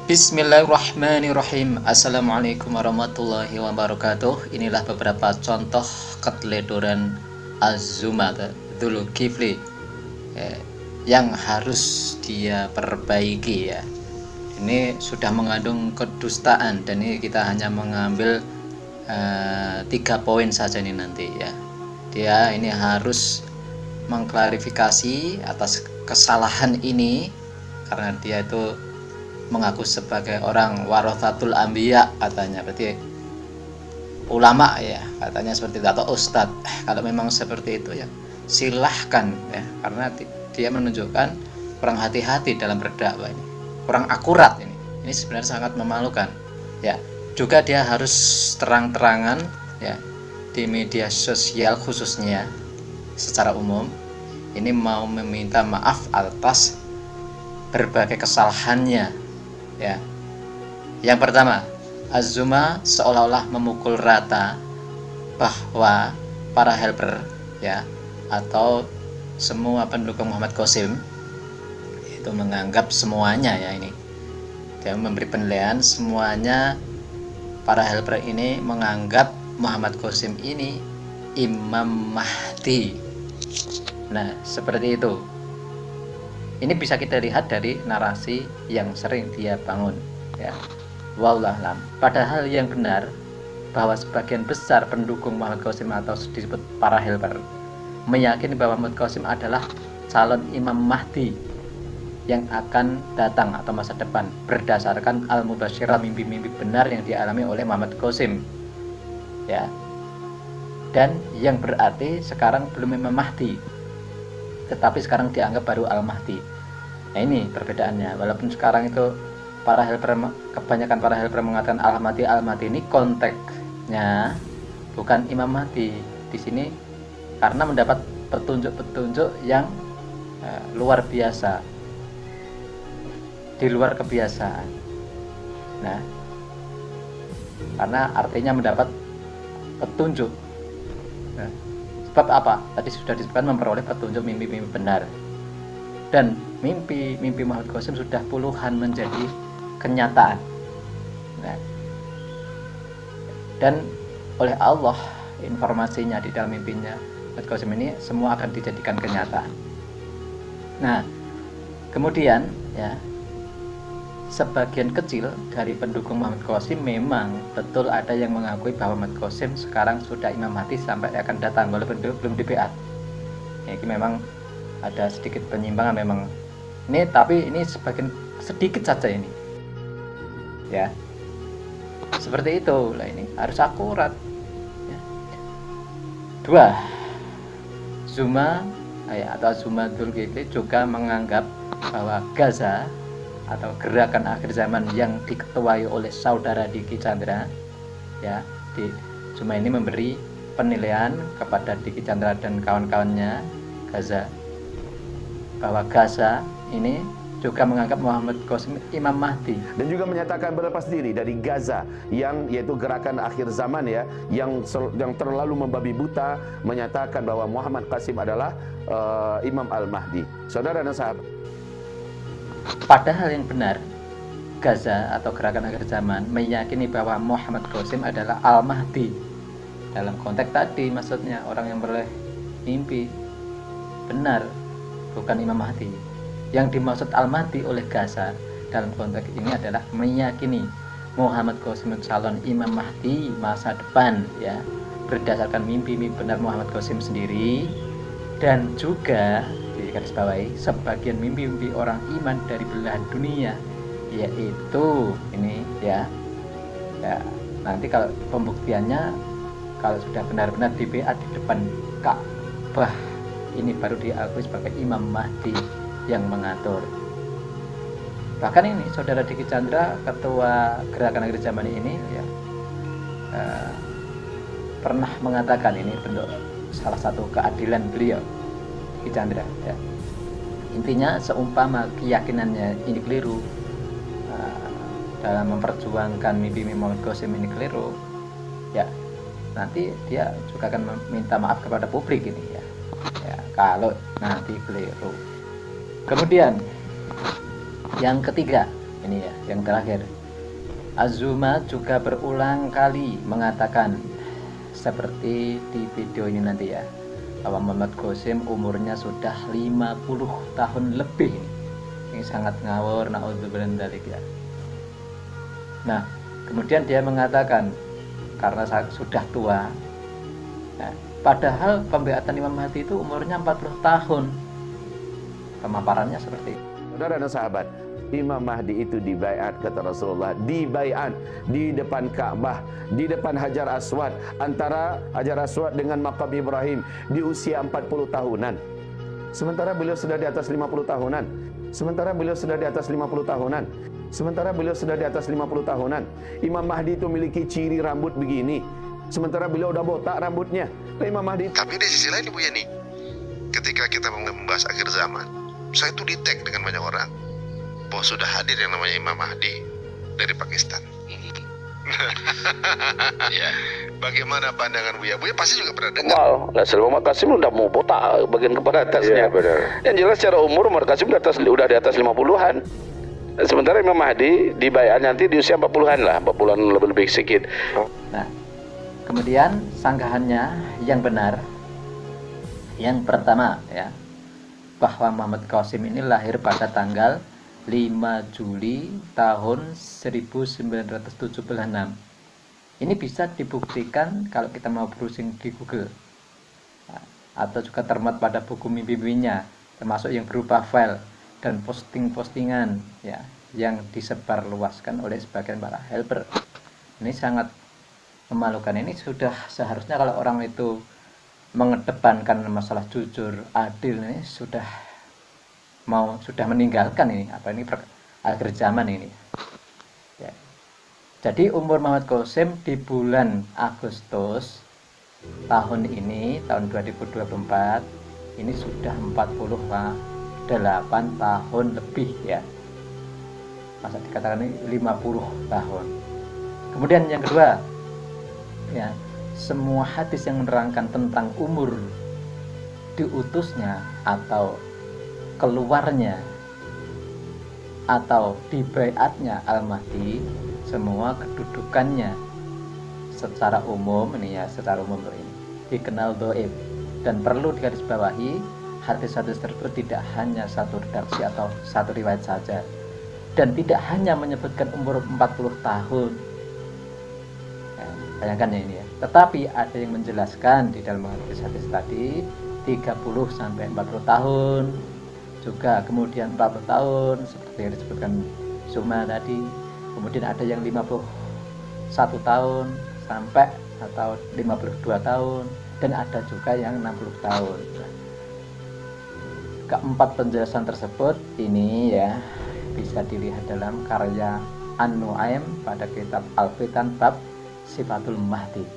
Bismillahirrahmanirrahim. Assalamualaikum warahmatullahi wabarakatuh. Inilah beberapa contoh keteledoran Az-Zuma Dzulkifli yang harus dia perbaiki ya. Ini sudah mengandung kedustaan dan ini kita hanya mengambil 3 poin saja ini nanti ya. Dia ini harus mengklarifikasi atas kesalahan ini karena dia itu mengaku sebagai orang warathatul anbiya katanya, berarti ulama ya katanya seperti itu, atau ustadz. Kalau memang seperti itu ya silahkan ya, karena dia menunjukkan kurang hati-hati dalam berdakwah ini, kurang akurat ini sebenarnya sangat memalukan ya. Juga dia harus terang-terangan ya di media sosial khususnya secara umum ini mau meminta maaf atas berbagai kesalahannya ya. Yang pertama, Az-Zuma seolah-olah memukul rata bahwa para helper ya atau semua pendukung Muhammad Qasim itu menganggap semuanya ya, ini dia memberi penilaian semuanya, para helper ini menganggap Muhammad Qasim ini Imam Mahdi. Nah seperti itu. Ini bisa kita lihat dari narasi yang sering dia bangun ya. Wallahualam. Padahal yang benar bahwa sebagian besar pendukung Muhammad Qasim atau disebut para helper meyakini bahwa Muhammad Qasim adalah calon Imam Mahdi yang akan datang atau masa depan berdasarkan al-mubasyirah, mimpi-mimpi benar yang dialami oleh Muhammad Qasim ya. Dan yang berarti sekarang belum Imam Mahdi, tetapi sekarang dianggap baru Al-Mahdi. Nah ini perbedaannya. Walaupun sekarang itu para helper, kebanyakan para helper mengatakan Al-Mahdi, Al-Mahdi, ini konteksnya bukan Imam Mahdi di sini karena mendapat petunjuk-petunjuk yang luar biasa, di luar kebiasaan. Nah, karena artinya mendapat petunjuk. Nah, sebab apa? Tadi sudah disebutkan memperoleh petunjuk mimpi-mimpi benar. Dan mimpi Muhammad Qasim sudah puluhan menjadi kenyataan. Nah, dan oleh Allah informasinya di dalam mimpinya Muhammad Qasim ini semua akan dijadikan kenyataan. Nah, kemudian ya sebagian kecil dari pendukung Muhammad Qasim memang betul ada yang mengakui bahwa Muhammad Qasim sekarang sudah Imam Mahdi sampai akan datang walaupun belum dibeat. Ya, ini memang ada sedikit penyimpangan memang ini, tapi ini sebagian sedikit saja ini ya, seperti itu lah. Ini harus akurat ya. 2, Zuma ya, atau Zuma Dzulkifli juga menganggap bahwa Gaza atau gerakan akhir zaman yang diketuai oleh saudara Diki Chandra ya, Zuma ini memberi penilaian kepada Diki Chandra dan kawan-kawannya Gaza bahwa Gaza ini juga menganggap Muhammad Qasim Imam Mahdi, dan juga menyatakan berlepas diri dari Gaza yang yaitu gerakan akhir zaman ya, yang terlalu membabi buta menyatakan bahwa Muhammad Qasim adalah Imam Al-Mahdi. Saudara dan sahabat, padahal yang benar Gaza atau gerakan akhir zaman meyakini bahwa Muhammad Qasim adalah Al-Mahdi. Dalam konteks tadi maksudnya orang yang beroleh mimpi benar, bukan Imam Mahdi. Yang dimaksud Al-Mahdi oleh Gaza dalam konteks ini adalah meyakini Muhammad Qasim calon Imam Mahdi masa depan ya, berdasarkan mimpi-mimpi benar Muhammad Qasim sendiri, dan juga digarisbawahi sebagian mimpi-mimpi orang iman dari belahan dunia, yaitu ini ya nanti kalau pembuktiannya kalau sudah benar-benar dibeat di depan Ka'bah, ini baru diakui sebagai Imam Mahdi yang mengatur. Bahkan ini saudara Diki Chandra, ketua gerakan akhir zaman ini ya, pernah mengatakan ini bentuk salah satu keadilan beliau Diki Chandra ya. Intinya seumpama keyakinannya ini keliru dalam memperjuangkan mimpi Muhammad Qasim ini keliru ya, nanti dia juga akan meminta maaf kepada publik ini ya kalau nanti keliru. Kemudian yang ketiga, ini ya, yang terakhir. Az-Zuma juga berulang kali mengatakan seperti di video ini nanti ya, bahwa Muhammad Qasim umurnya sudah 50 tahun lebih. Ini sangat ngawur, naudzubillah min dzalik ya. Nah, kemudian dia mengatakan karena sudah tua. Nah, padahal pembeatan Imam Mahdi itu umurnya 40 tahun. Pemaparannya seperti itu. Saudara dan sahabat, Imam Mahdi itu dibaiat kata Rasulullah, dibaiat di depan Ka'bah, di depan Hajar Aswad, antara Hajar Aswad dengan Maqam Ibrahim di usia 40 tahunan. Sementara beliau sudah di atas 50 tahunan. Sementara beliau sudah di atas 50 tahunan. Sementara beliau sudah di atas 50 tahunan. Imam Mahdi itu memiliki ciri rambut begini. Sementara beliau udah botak rambutnya. Imam Mahdi. Tapi di sisi lain Ibu Yani, ketika kita membahas akhir zaman, saya itu di-tag dengan banyak orang bahwa sudah hadir yang namanya Imam Mahdi dari Pakistan. Ya, bagaimana pandangan Buya? Buya pasti juga pernah dengar. Wow, nggak selalu Muhammad Qasim udah mau botak bagian kepala atasnya. Iya, benar. Yang jelas secara umur Muhammad Qasim udah di atas 50-an. Sementara Imam Mahdi dibaiat nanti di usia 40-an lah, 40-an lebih sedikit. Nah, kemudian sanggahannya yang benar, yang pertama ya, bahwa Muhammad Qasim ini lahir pada tanggal 5 Juli tahun 1976. Ini bisa dibuktikan kalau kita mau browsing di Google, atau juga termuat pada buku mimpi-mimpinya, termasuk yang berupa file dan posting-postingan ya, yang disebarluaskan oleh sebagian para helper. Ini sangat memalukan. Ini sudah seharusnya kalau orang itu mengedepankan masalah jujur, adil, ini sudah meninggalkan ini apa ini akhir zaman ini ya. Jadi umur Muhammad Qasim di bulan Agustus tahun ini, tahun 2024 ini sudah 48 tahun lebih ya. Masa dikatakan ini 50 tahun. Kemudian yang kedua ya, semua hadis yang menerangkan tentang umur diutusnya atau keluarnya atau dibaiatnya Al-Mahdi, semua kedudukannya secara umum ini ya, secara umum ini dikenal dhaif, dan perlu digarisbawahi hadis-hadis tersebut tidak hanya satu redaksi atau satu riwayat saja, dan tidak hanya menyebutkan umur 40 tahun ya, bayangkan ya ini ya, tetapi ada yang menjelaskan di dalam hadis-hadis tadi 30 sampai 40 tahun juga, kemudian 40 tahun seperti yang disebutkan Zuma tadi, kemudian ada yang 51 tahun sampai atau 52 tahun, dan ada juga yang 60 tahun. Keempat penjelasan tersebut ini ya bisa dilihat dalam karya An-Nu'aim pada kitab Al-Fitan bab Sifatul Mahdi.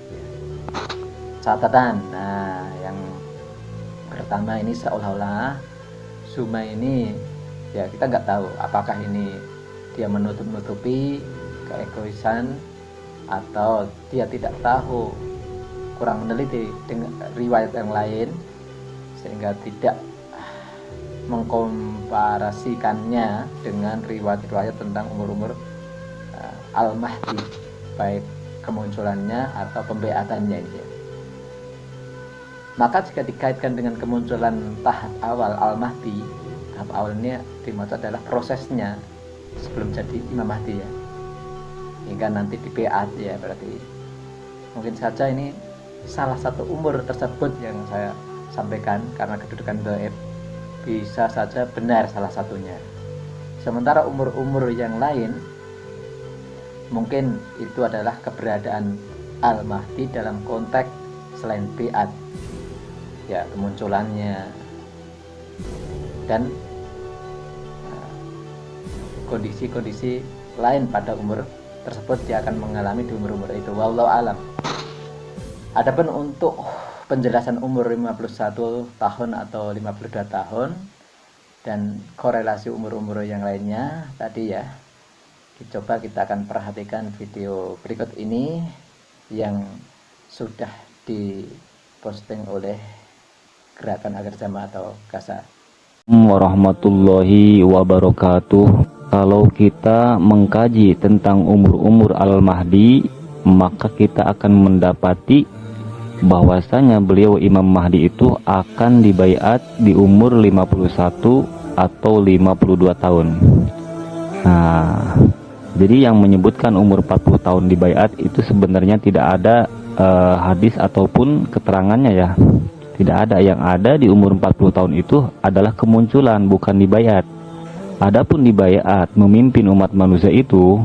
Catatan, nah yang pertama ini seolah-olah Zuma ini ya, kita nggak tahu apakah ini dia menutup-nutupi keegoisan atau dia tidak tahu, kurang meneliti dengan riwayat yang lain sehingga tidak mengkomparasikannya dengan riwayat-riwayat tentang umur-umur Al-Mahdi, baik kemunculannya atau pembeatannya ini ya. Maka jika dikaitkan dengan kemunculan tahap awal Al-Mahdi, tahap awalnya dimaksud adalah prosesnya sebelum jadi Imam Mahdi ya, hingga nanti di beat ya, berarti mungkin saja ini salah satu umur tersebut yang saya sampaikan karena kedudukan dhaif, bisa saja benar salah satunya. Sementara umur-umur yang lain mungkin itu adalah keberadaan Al-Mahdi dalam konteks selain beat ya, kemunculannya dan kondisi-kondisi lain pada umur tersebut dia akan mengalami di umur-umur itu. Wallahu alam. Adapun untuk penjelasan umur 51 tahun atau 52 tahun dan korelasi umur-umur yang lainnya tadi ya, dicoba kita akan perhatikan video berikut ini yang sudah diposting oleh Gerakan Akhir Zaman atau GASA. Warahmatullahi wabarakatuh. kalau kita mengkaji tentang umur-umur Al-Mahdi, maka kita akan mendapati bahwasanya beliau Imam Mahdi itu akan dibaiat di umur 51 atau 52 tahun. Nah, jadi yang menyebutkan umur 40 tahun dibaiat itu sebenarnya tidak ada hadis ataupun keterangannya ya. Tidak ada. Yang ada di umur 40 tahun itu adalah kemunculan, bukan dibaiat. Adapun dibaiat memimpin umat manusia itu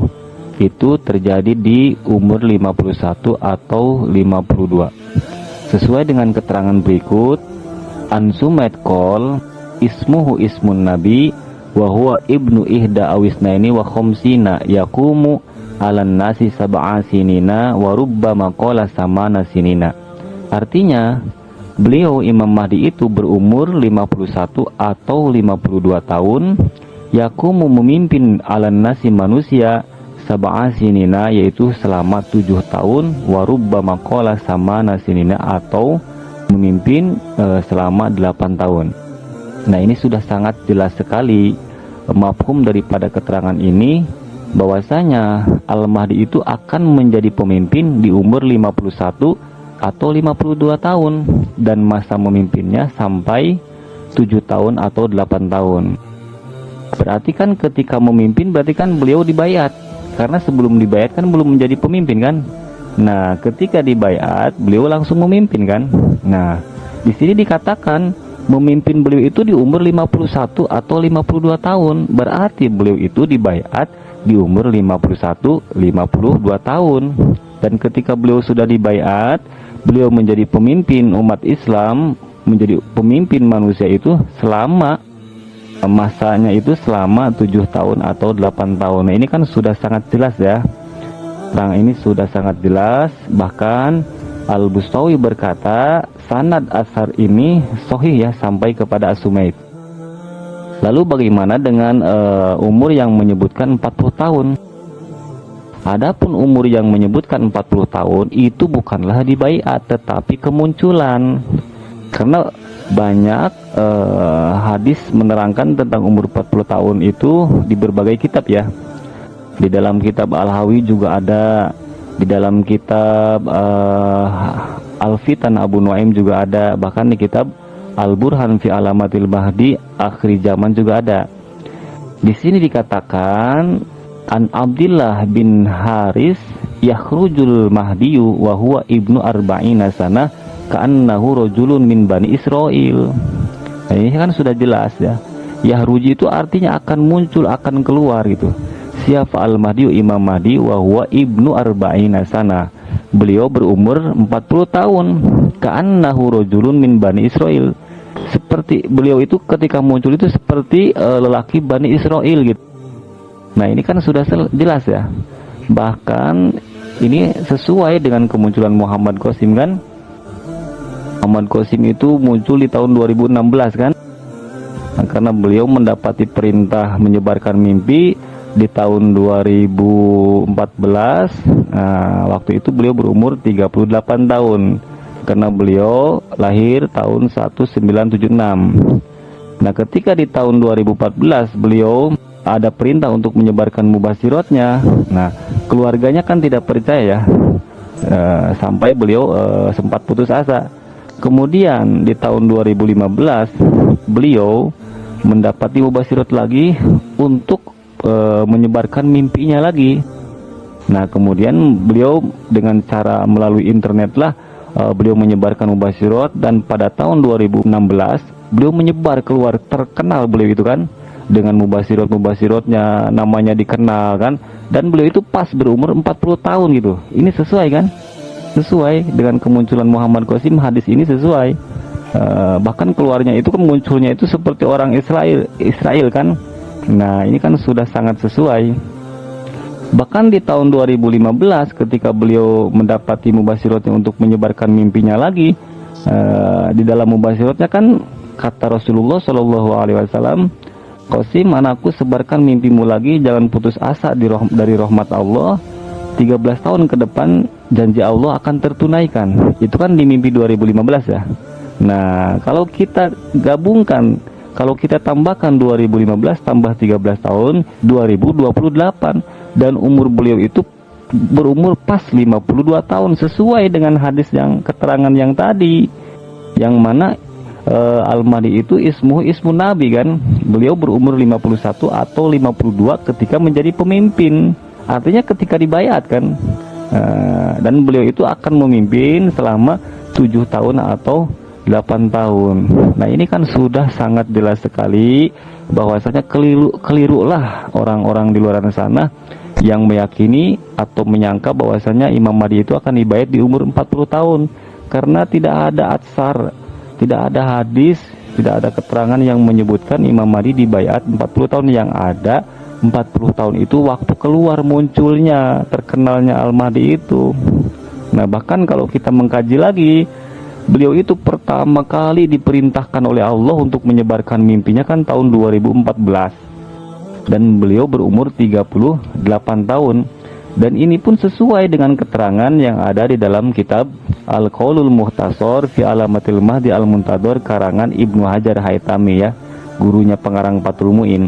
terjadi di umur 51 atau 52. Sesuai dengan keterangan berikut, An-Sumaid qol ismuhu ismun nabi wa huwa ibnu ihda awisnaini wa khamsina yaqumu alan nasi sab'a sinina wa rubbama qala samana sinina. Artinya, beliau Imam Mahdi itu berumur 51 atau 52 tahun, yaqumu memimpin alan nasi manusia sab'a sinina, yaitu selama 7 tahun, warubba makola sama nasinina, atau memimpin selama 8 tahun. Nah, ini sudah sangat jelas sekali mafhum daripada keterangan ini, bahwasanya Al-Mahdi itu akan menjadi pemimpin di umur 51 atau 52 tahun, dan masa memimpinnya sampai 7 tahun atau 8 tahun. Berarti kan ketika memimpin berarti kan beliau dibaiat, karena sebelum dibaiat kan belum menjadi pemimpin kan. Nah, ketika dibaiat beliau langsung memimpin kan. Nah, di sini dikatakan memimpin beliau itu di umur 51 atau 52 tahun. Berarti beliau itu dibaiat di umur 51 52 tahun. Dan ketika beliau sudah dibaiat, beliau menjadi pemimpin umat Islam, menjadi pemimpin manusia itu selama masanya itu selama 7 tahun atau 8 tahun. Nah, ini kan sudah sangat jelas ya. Terang ini sudah sangat jelas. Bahkan Al-Bustawi berkata sanad asar ini sahih ya sampai kepada As-Sumaid. Lalu bagaimana dengan umur yang menyebutkan 40 tahun? Adapun umur yang menyebutkan 40 tahun itu bukanlah dibaiat, tetapi kemunculan. Karena banyak hadis menerangkan tentang umur 40 tahun itu di berbagai kitab ya. Di dalam kitab Al-Hawi juga ada, di dalam kitab Al-Fitan Abu Nuaim juga ada, bahkan di kitab Al-Burhan fi Alamatil Mahdi akhir zaman juga ada. Di sini dikatakan an Abdillah bin Haris yakhrujul mahdiyu wa huwa ibnu arba'ina sana ka'annahu rajulun min bani Israel. Nah, ini kan sudah jelas ya. Yahruji itu artinya akan muncul, akan keluar gitu. Siapa al-Mahdi, Imam Mahdi, wa huwa ibnu arba'ina sana. Beliau berumur 40 tahun. Ka'annahu rajulun min bani Israel. Seperti beliau itu ketika muncul itu seperti lelaki Bani Israel gitu. Nah, ini kan sudah jelas ya. Bahkan ini sesuai dengan kemunculan Muhammad Qasim kan. Muhammad Qasim itu muncul di tahun 2016 kan. Nah, karena beliau mendapati perintah menyebarkan mimpi di tahun 2014. Nah, waktu itu beliau berumur 38 tahun. Karena beliau lahir tahun 1976. Nah, ketika di tahun 2014 beliau ada perintah untuk menyebarkan mubasyiratnya. Nah, keluarganya kan tidak percaya ya, sampai beliau sempat putus asa. Kemudian di tahun 2015 beliau mendapati mubasyirat lagi untuk menyebarkan mimpinya lagi. Nah, kemudian beliau dengan cara melalui internet lah beliau menyebarkan mubasyirat, dan pada tahun 2016 beliau menyebar keluar, terkenal beliau itu kan dengan mubasyiratnya, namanya dikenal kan, dan beliau itu pas berumur 40 tahun gitu. Ini sesuai kan? Sesuai dengan kemunculan Muhammad Qasim, hadis ini sesuai. Bahkan keluarnya itu kan munculnya itu seperti orang Israel kan. Nah, ini kan sudah sangat sesuai. Bahkan di tahun 2015 ketika beliau mendapati mubasyiratnya untuk menyebarkan mimpinya lagi, di dalam mubasyiratnya kan kata Rasulullah SAW, Qasim, anakku, sebarkan mimpimu lagi, jangan putus asa dari rahmat Allah. 13 tahun ke depan janji Allah akan tertunaikan. Itu kan di mimpi 2015 ya. Nah, kalau kita gabungkan Kalau kita tambahkan 2015 tambah 13 tahun, 2028. Dan umur beliau itu berumur pas 52 tahun, sesuai dengan hadis yang keterangan yang tadi, yang mana Al-Mahdi itu ismu Nabi kan. Beliau berumur 51 atau 52 ketika menjadi pemimpin, artinya ketika dibayat kan. Dan beliau itu akan memimpin selama 7 tahun atau 8 tahun. Nah ini kan sudah sangat jelas sekali bahwasanya kelirulah orang-orang di luar sana yang meyakini atau menyangka bahwasanya Imam Mahdi itu akan dibayat di umur 40 tahun, karena tidak ada atsar, tidak ada hadis, tidak ada keterangan yang menyebutkan Imam Mahdi dibayat 40 tahun. Yang ada 40 tahun itu waktu keluar munculnya, terkenalnya Al-Mahdi itu. Nah bahkan kalau kita mengkaji lagi, beliau itu pertama kali diperintahkan oleh Allah untuk menyebarkan mimpinya kan tahun 2014. Dan beliau berumur 38 tahun. Dan ini pun sesuai dengan keterangan yang ada di dalam kitab Al-Qaulul Muhtasar fi Alamatil Mahdi Al-Muntadhar karangan Ibnu Hajar Haytami ya, gurunya pengarang Fathul Muin.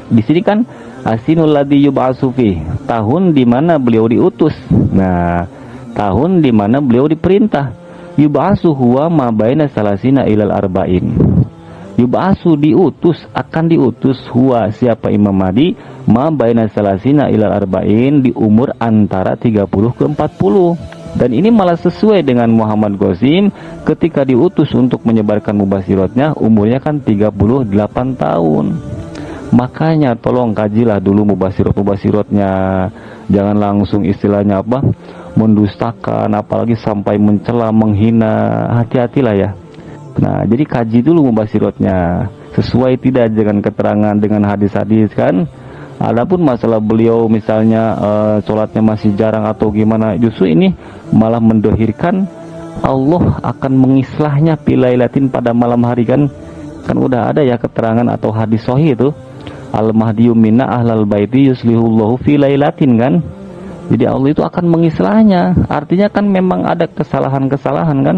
Di sini kan asinul ladzi yub'atsu fi, tahun di mana beliau diutus. Nah, tahun di mana beliau diperintah. Yub'atsu huwa ma baina salasina ilal arba'in. Yub'atsu diutus, akan diutus huwa siapa Imam Mahdi ma baina salasina ilal arba'in, di umur antara 30 ke 40. Dan ini malah sesuai dengan Muhammad Qasim ketika diutus untuk menyebarkan mubasyiratnya, umurnya kan 38 tahun. Makanya tolong kajilah dulu mubasyirat-mubasyiratnya, jangan langsung istilahnya apa, mendustakan, apalagi sampai mencela, menghina. Hati-hatilah ya. Nah jadi kaji dulu mubasyiratnya, sesuai tidak dengan keterangan, dengan hadis-hadis kan. Adapun masalah beliau misalnya sholatnya masih jarang atau gimana, justru ini malah mendohirkan Allah akan mengislahnya pilailatin pada malam hari kan. Kan udah ada ya keterangan atau hadis sahih itu, Al-Mahdiyu minna ahlal baiti yuslihullahu fi lailatin kan. Jadi Allah itu akan mengislahnya, artinya kan memang ada kesalahan-kesalahan kan.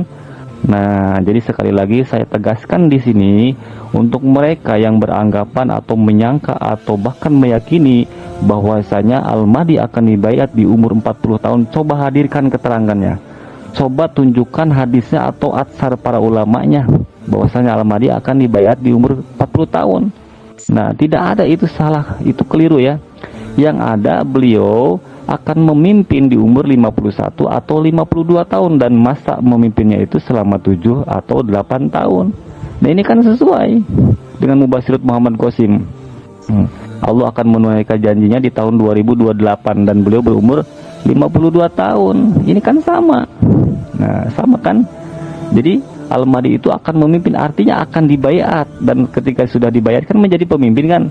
Nah, jadi sekali lagi saya tegaskan di sini untuk mereka yang beranggapan atau menyangka atau bahkan meyakini bahwasanya Al-Mahdi akan dibayat di umur 40 tahun, coba hadirkan keterangannya. Coba tunjukkan hadisnya atau atsar para ulamanya bahwasanya Al-Mahdi akan dibayat di umur 40 tahun. Nah, tidak ada, itu salah, itu keliru ya. Yang ada beliau akan memimpin di umur 51 atau 52 tahun dan masa memimpinnya itu selama 7 atau 8 tahun. Nah ini kan sesuai dengan mubasyirat Muhammad Qasim. Allah akan menunaikan janjinya di tahun 2028 dan beliau berumur 52 tahun. Ini kan sama. Nah sama kan. Jadi Al-Mahdi itu akan memimpin, artinya akan dibayat, dan ketika sudah dibayat kan menjadi pemimpin kan.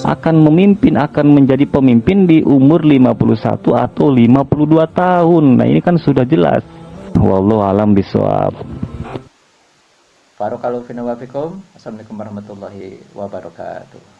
Akan memimpin, akan menjadi pemimpin di umur 51 atau 52 tahun. Nah ini kan sudah jelas. Wallahu alam bisawab. Barakallahu fina wa fikum. Assalamualaikum warahmatullahi wabarakatuh.